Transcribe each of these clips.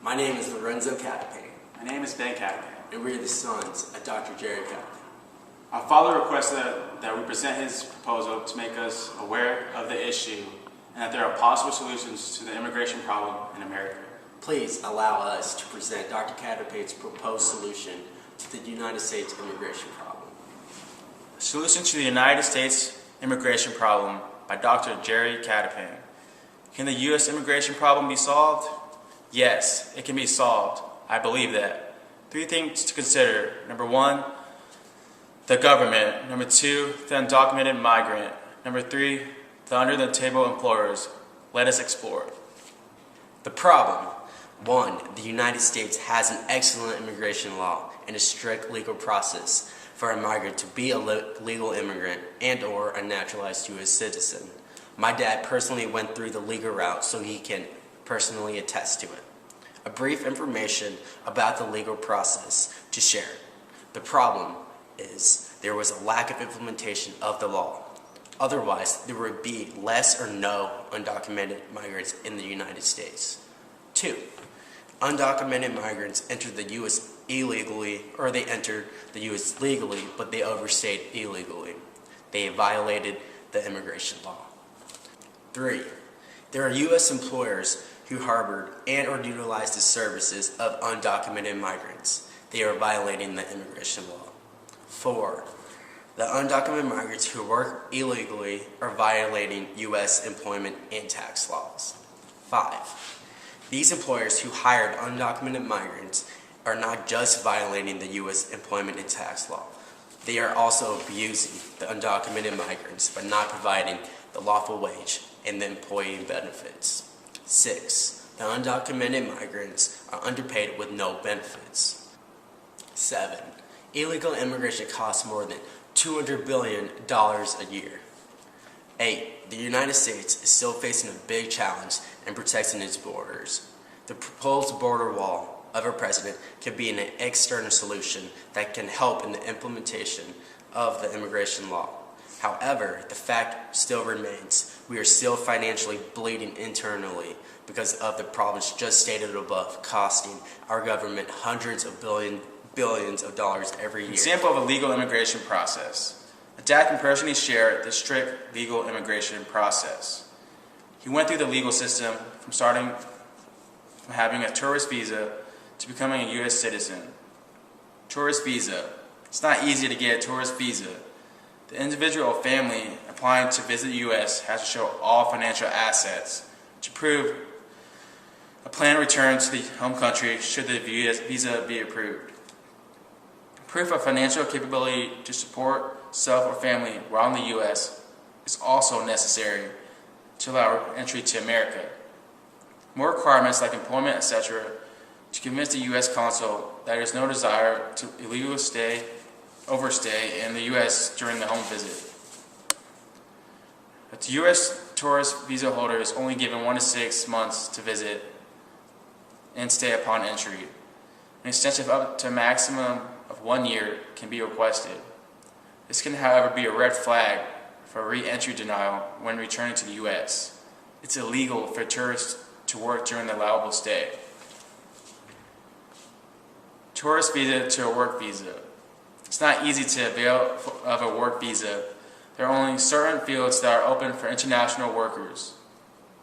My name is Lorenzo Catapane, My name is Ben Catapane. and we are the sons of Dr. Jerry Catapane. Our father requested that we present his proposal to make us aware of the issue and that there are possible solutions to the immigration problem in America. Please allow us to present Dr. Catapane's proposed solution to the United States immigration problem. Solution to the United States immigration problem by Dr. Jerry Catapane. Can the U.S. immigration problem be solved? Yes, it can be solved. I believe that. 3 things to consider. Number 1, the government. Number 2, the undocumented migrant. Number 3, the under-the-table employers. Let us explore. The problem. 1. The United States has an excellent immigration law and a strict legal process for a migrant to be a legal immigrant and or a naturalized U.S. citizen. My dad personally went through the legal route, so he can personally attest to it. A brief information about the legal process to share. The problem is there was a lack of implementation of the law. Otherwise, there would be less or no undocumented migrants in the United States. 2. Undocumented migrants enter the U.S. illegally, or they entered the U.S. legally, but they overstayed illegally. They violated the immigration law. 3. There are U.S. employers who harbored and or utilized the services of undocumented migrants. They are violating the immigration law. 4. The undocumented migrants who work illegally are violating U.S. employment and tax laws. 5. These employers who hired undocumented migrants are not just violating the U.S. employment and tax law. They are also abusing the undocumented migrants by not providing the lawful wage and the employee benefits. 6. The undocumented migrants are underpaid with no benefits. 7. Illegal immigration costs more than $200 billion a year. 8. The United States is still facing a big challenge in protecting its borders. The proposed border wall of our president could be an external solution that can help in the implementation of the immigration law. However, the fact still remains, we are still financially bleeding internally because of the problems just stated above, costing our government hundreds of billions of dollars every year. Example of a legal immigration process. Dad can personally share the strict legal immigration process. He went through the legal system from having a tourist visa to becoming a U.S. citizen. Tourist visa. It's not easy to get a tourist visa. The individual or family applying to visit the U.S. has to show all financial assets to prove a planned return to the home country should the visa be approved. Proof of financial capability to support self or family while in the U.S. is also necessary to allow entry to America. More requirements like employment, etc., to convince the U.S. consul that there is no desire to illegally overstay in the U.S. during the home visit. The U.S. tourist visa holder is only given 1 to 6 months to visit and stay upon entry. An extension of up to a maximum of 1 year can be requested. This can, however, be a red flag for re-entry denial when returning to the U.S. It's illegal for tourists to work during the allowable stay. Tourist visa to a work visa. It's not easy to avail of a work visa. There are only certain fields that are open for international workers.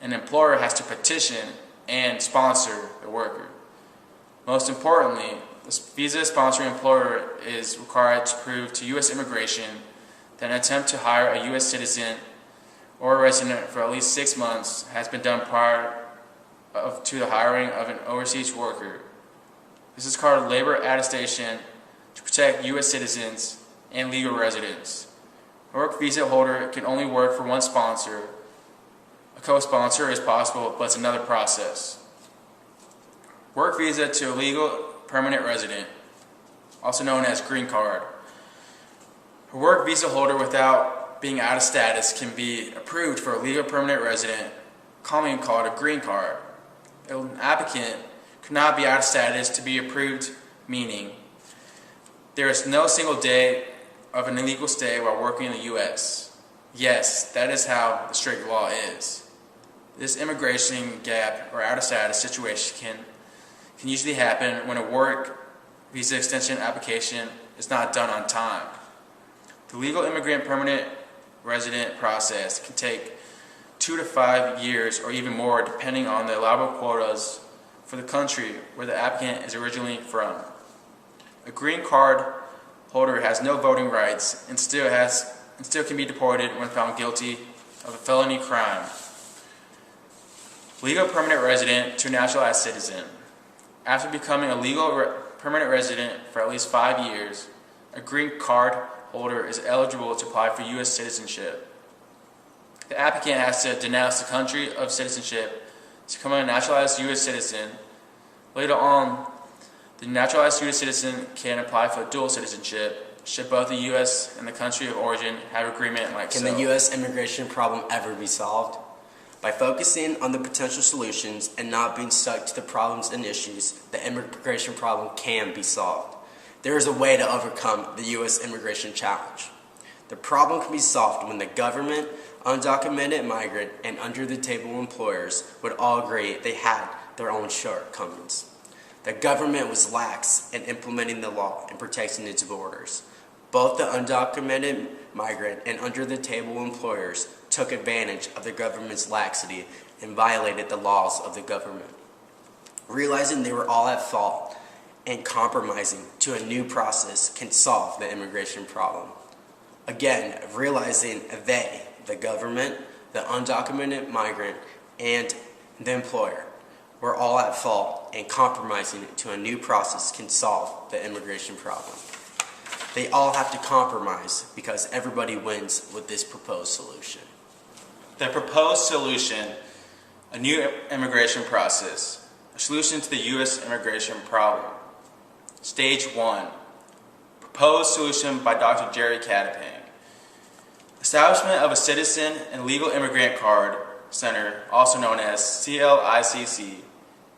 An employer has to petition and sponsor the worker. Most importantly, the visa sponsoring employer is required to prove to U.S. immigration that an attempt to hire a U.S. citizen or a resident for at least 6 months has been done prior to the hiring of an overseas worker. This is called labor attestation to protect U.S. citizens and legal residents. A work visa holder can only work for one sponsor. A co-sponsor is possible, but it's another process. Work visa to a legal permanent resident, also known as green card. A work visa holder without being out of status can be approved for a legal permanent resident, commonly called a green card. An applicant could not be out of status to be approved, meaning there is no single day of an illegal stay while working in the U.S. Yes, that is how the strict law is. This immigration gap or out of status situation can can usually happen when a work visa extension application is not done on time. The legal immigrant permanent resident process can take 2 to 5 years or even more depending on the allowable quotas for the country where the applicant is originally from. A green card holder has no voting rights and still can be deported when found guilty of a felony crime. Legal permanent resident to naturalized citizen. After becoming a legal permanent resident for at least 5 years, a green card holder is eligible to apply for U.S. citizenship. The applicant has to denounce the country of citizenship to become a naturalized U.S. citizen. Later on, the naturalized U.S. citizen can apply for dual citizenship should both the U.S. and the country of origin have agreement like so. Can the U.S. immigration problem ever be solved? By focusing on the potential solutions and not being stuck to the problems and issues, the immigration problem can be solved. There is a way to overcome the U.S. immigration challenge. The problem can be solved when the government, undocumented migrant, and under-the-table employers would all agree they had their own shortcomings. The government was lax in implementing the law and protecting its borders. Both the undocumented migrant and under-the-table employers took advantage of the government's laxity and violated the laws of the government. Realizing they were all at fault and compromising to a new process can solve the immigration problem. Again, realizing they, the government, the undocumented migrant, and the employer, were all at fault and compromising to a new process can solve the immigration problem. They all have to compromise because everybody wins with this proposed solution. The proposed solution, a new immigration process, a solution to the U.S. immigration problem. Stage 1, proposed solution by Dr. Jerry Catapang. Establishment of a Citizen and Legal Immigrant Card Center, also known as CLICC,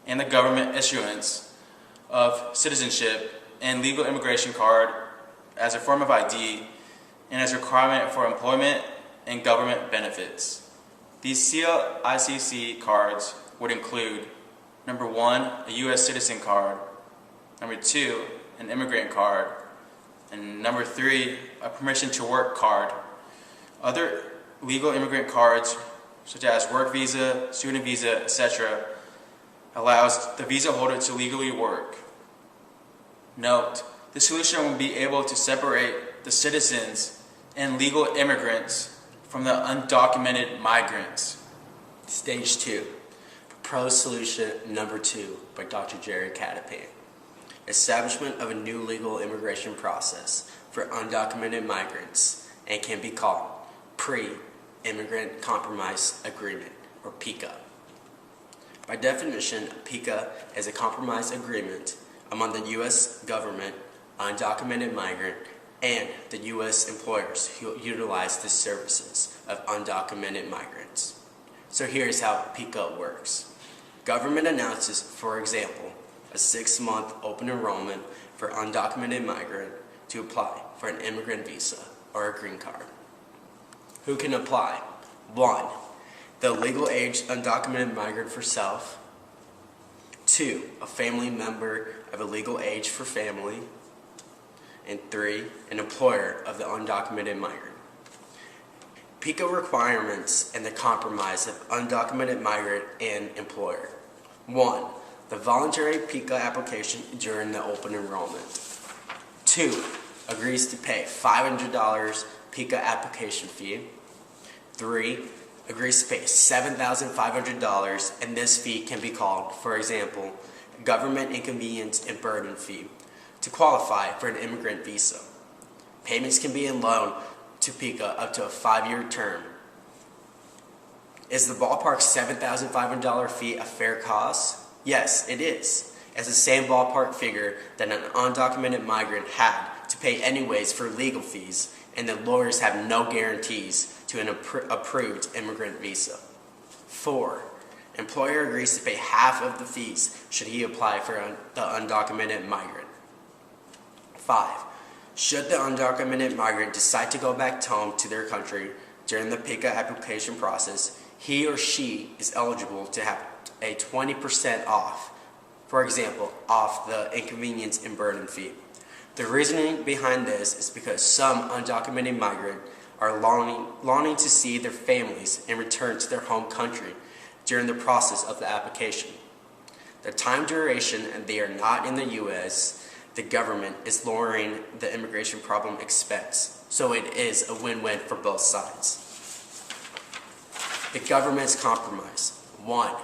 and the government issuance of citizenship and legal immigration card as a form of ID and as a requirement for employment and government benefits. These CLICC cards would include, number 1, a U.S. citizen card, number 2, an immigrant card, and number 3, a permission to work card. Other legal immigrant cards, such as work visa, student visa, etc., allows the visa holder to legally work. Note, the solution will be able to separate the citizens and legal immigrants from the undocumented migrants. Stage 2, proposed solution number 2 by Dr. Jerry Catapang. Establishment of a new legal immigration process for undocumented migrants and can be called Pre-Immigrant Compromise Agreement, or PICA. By definition, PICA is a compromise agreement among the U.S. government, undocumented migrant, and the U.S. employers who utilize the services of undocumented migrants. So here's how PICA works. Government announces, for example, a 6-month open enrollment for undocumented migrant to apply for an immigrant visa or a green card. Who can apply? 1. The legal age undocumented migrant for self. 2. A family member of a legal age for family. And 3. An employer of the undocumented migrant. PICA requirements and the compromise of undocumented migrant and employer. 1. The voluntary PICA application during the open enrollment. 2. Agrees to pay $500 PICA application fee. 3. Agrees to pay $7,500, and this fee can be called, for example, government inconvenience and burden fee, to qualify for an immigrant visa. Payments can be in loan to PICA up to a 5-year term. Is the ballpark $7,500 fee a fair cost? Yes, it is. It's the same ballpark figure that an undocumented migrant had to pay anyways for legal fees, and the lawyers have no guarantees to an approved immigrant visa. 4. Employer agrees to pay half of the fees should he apply for the undocumented migrant. 5. Should the undocumented migrant decide to go back home to their country during the PICA application process, he or she is eligible to have a 20% off For example, off the inconvenience and burden fee. The reasoning behind this is because some undocumented migrants are longing to see their families and return to their home country during the process of the application. The time duration and they are not in the U.S., the government is lowering the immigration problem expense, so it is a win-win for both sides. The government's compromise. 1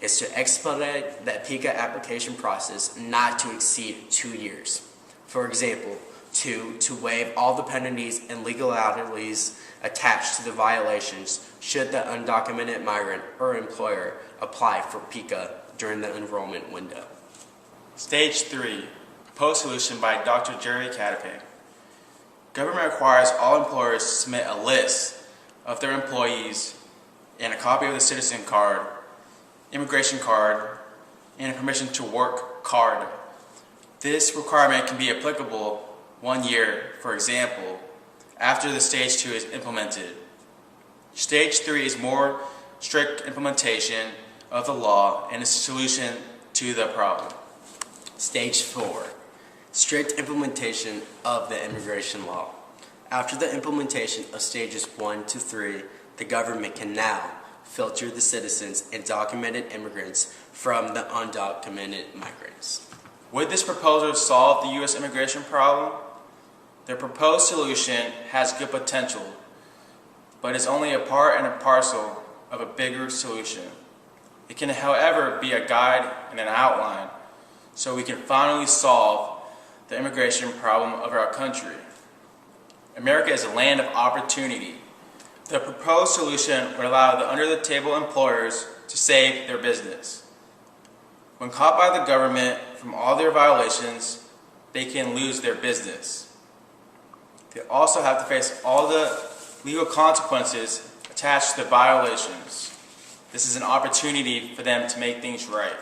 is to expedite the PICA application process not to exceed 2 years. For example, 2, to waive all the penalties and legalities attached to the violations should the undocumented migrant or employer apply for PICA during the enrollment window. Stage 3, proposed solution by Dr. Jerry Catapig. Government requires all employers to submit a list of their employees and a copy of the citizen card, immigration card, and a permission to work card. This requirement can be applicable 1 year, for example, after the Stage 2 is implemented. Stage 3 is more strict implementation of the law and is a solution to the problem. Stage 4, strict implementation of the immigration law. After the implementation of stages 1 to 3, the government can now filter the citizens and documented immigrants from the undocumented migrants. Would this proposal solve the U.S. immigration problem? The proposed solution has good potential, but is only a part and a parcel of a bigger solution. It can, however, be a guide and an outline so we can finally solve the immigration problem of our country. America is a land of opportunity. The proposed solution would allow the under-the-table employers to save their business. When caught by the government from all their violations, they can lose their business. They also have to face all the legal consequences attached to the violations. This is an opportunity for them to make things right.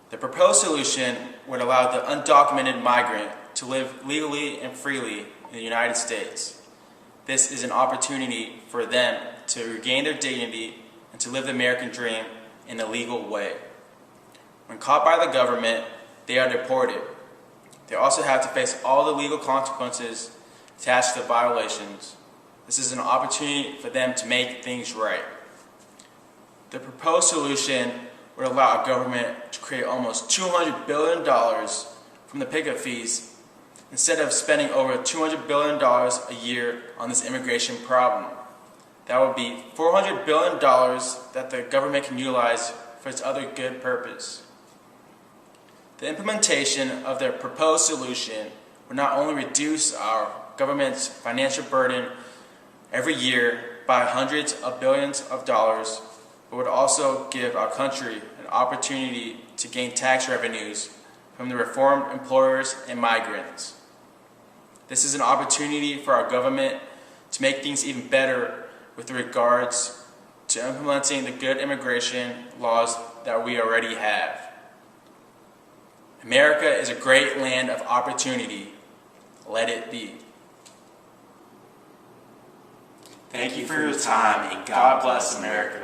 The proposed solution would allow the undocumented migrant to live legally and freely in the United States. This is an opportunity for them to regain their dignity and to live the American dream in a legal way. When caught by the government, they are deported. They also have to face all the legal consequences attached to the violations. This is an opportunity for them to make things right. The proposed solution would allow our government to create almost $200 billion from the pickup fees instead of spending over $200 billion a year on this immigration problem. That would be $400 billion that the government can utilize for its other good purpose. The implementation of the proposed solution would not only reduce our government's financial burden every year by hundreds of billions of dollars, but would also give our country an opportunity to gain tax revenues from the reformed employers and migrants. This is an opportunity for our government to make things even better with regards to implementing the good immigration laws that we already have. America is a great land of opportunity. Let it be. Thank you for your time, and God bless America.